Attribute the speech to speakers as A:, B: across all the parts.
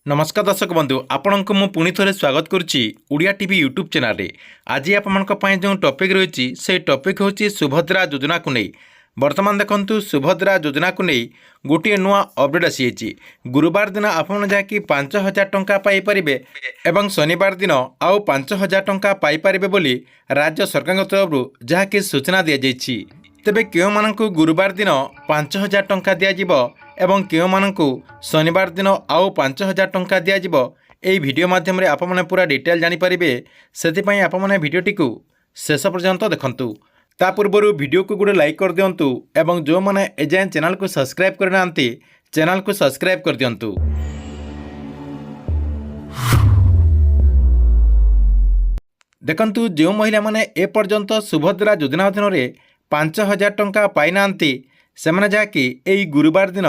A: नमस्कार दर्शक बंधु आपण को पुणी थे स्वागत करुच्ची उड़िया टीवी यूट्यूब चैनल रे। आज आपण जो टॉपिक रही से टॉपिक हूँ सुभद्रा योजना को नहीं। वर्तमान देखंतु सुभद्रा योजना को नहीं गोटे नुआ अपडेट आसी। गुरुवार दिन आपण जहाँकि 5,000 टंका पाइपर एवं शनिवार दिन आउ 5,000 टंका पाइपर बोली राज्य सरकार तरफ जहाँकि सूचना दी जाइए। तेबे केउ गुरुवार दिन 5,000 टंका दिज्व एवं केउ शनिवार दिन आउ 5,000 टंका दिज्व यही वीडियो माध्यम रे आप मैंने पूरा डिटेल जानीपारे से आपने भिडटी को शेष पर्यंत देखंतु। ता पूर्व वीडियो को गोटे लाइक कर दिंतु एवं जो मैंने एजाएं चैनल को सब्सक्राइब करना चैनल को सब्सक्राइब कर दिंतु। देखंतु जो महिला माने ए पर्यंत सुभद्रा योजना अधीन 5,000 टंका पाई नांती सेमाने जाकि एई गुरुवार दिन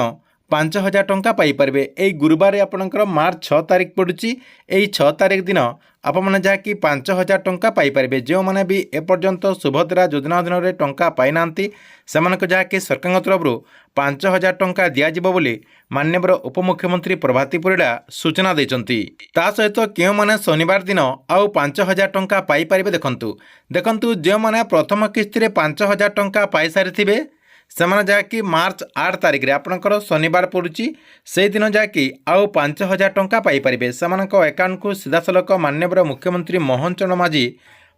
A: 5,000 टंका पाइपर। यही गुरुवार आपणकर मार्च 6 तारिख पड़ुची। यही 6 तारिख दिन आपने जहाँकि 5,000 टंका पाइपर। जो मैंने भी एपर्यंत सुभद्रा योजना अधीन टंका पाई नांती सेमानक जहाँकि सरकार तरफ 5,000 टंका दिज्व बोली माननीय उपमुख्यमंत्री प्रभाती परिड़ा सूचना देते। ता सहित क्यों मैंने शनिवार दिन आउ 5,000 टंका पाइपर देखंतु जो मैंने प्रथम किस्ती 5,000 टंका पाई सारी से जहाँकि मार्च 8 तारिख रे आपणकर शनिवार पड़ुची से दिन जहाँकि आउ 5,000 टंका पाइपर। से अकाउंट को सीधासलख माननीय मुख्यमंत्री मोहन चरण माझी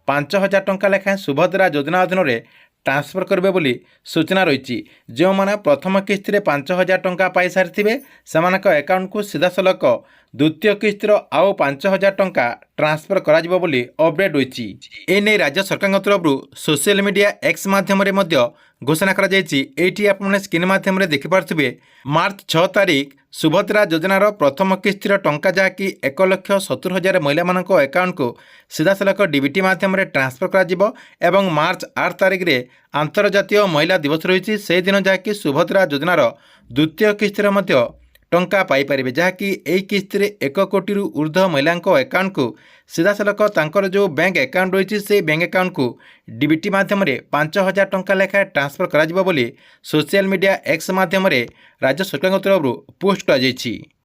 A: 5,000 टंका लेखाएं सुभद्रा योजना अधीन ट्रांसफर करेंगे बोली सूचना रही। जो मैंने प्रथम किस्ती 5,000 टंका पाई सारी से अकाउंट को सीधासलख द्वितीय किस्तिर आउ 5,000 टंका ट्रांसफर करा बोली अपडेट होती। एने राज्य सरकार तरफ सोशल मीडिया एक्स माध्यम घोषणा करा जायछि। एठी आपने स्क्रीन माध्यम देखिपारे मार्च 6 तारिख सुभद्रा योजनार प्रथम किस्तिर टंका जहाँकि 1,70,000 महिला मानक अकाउंट को सीधासलख डीबीटी माध्यम ट्रांसफर करा एवं मार्च 8 तारिख रे अंतर्जातीय महिला दिवस रही से दिन जहाँकि सुभद्रा योजनार द्वितीय किस्तिर टंका पाइपर। जहाँकि यही किस्ती 1 कोटी ऊर्ध्व महिला अकाउंट को सीधासलख तांकर जो बैंक अकाउंट रही से बैंक अकाउंट को डीबीटी माध्यम 5,000 टंका लेखाएं ट्रांसफर करा बोली सोशल मीडिया एक्स माध्यम राज्य सरकार तरफ पोस्ट कर।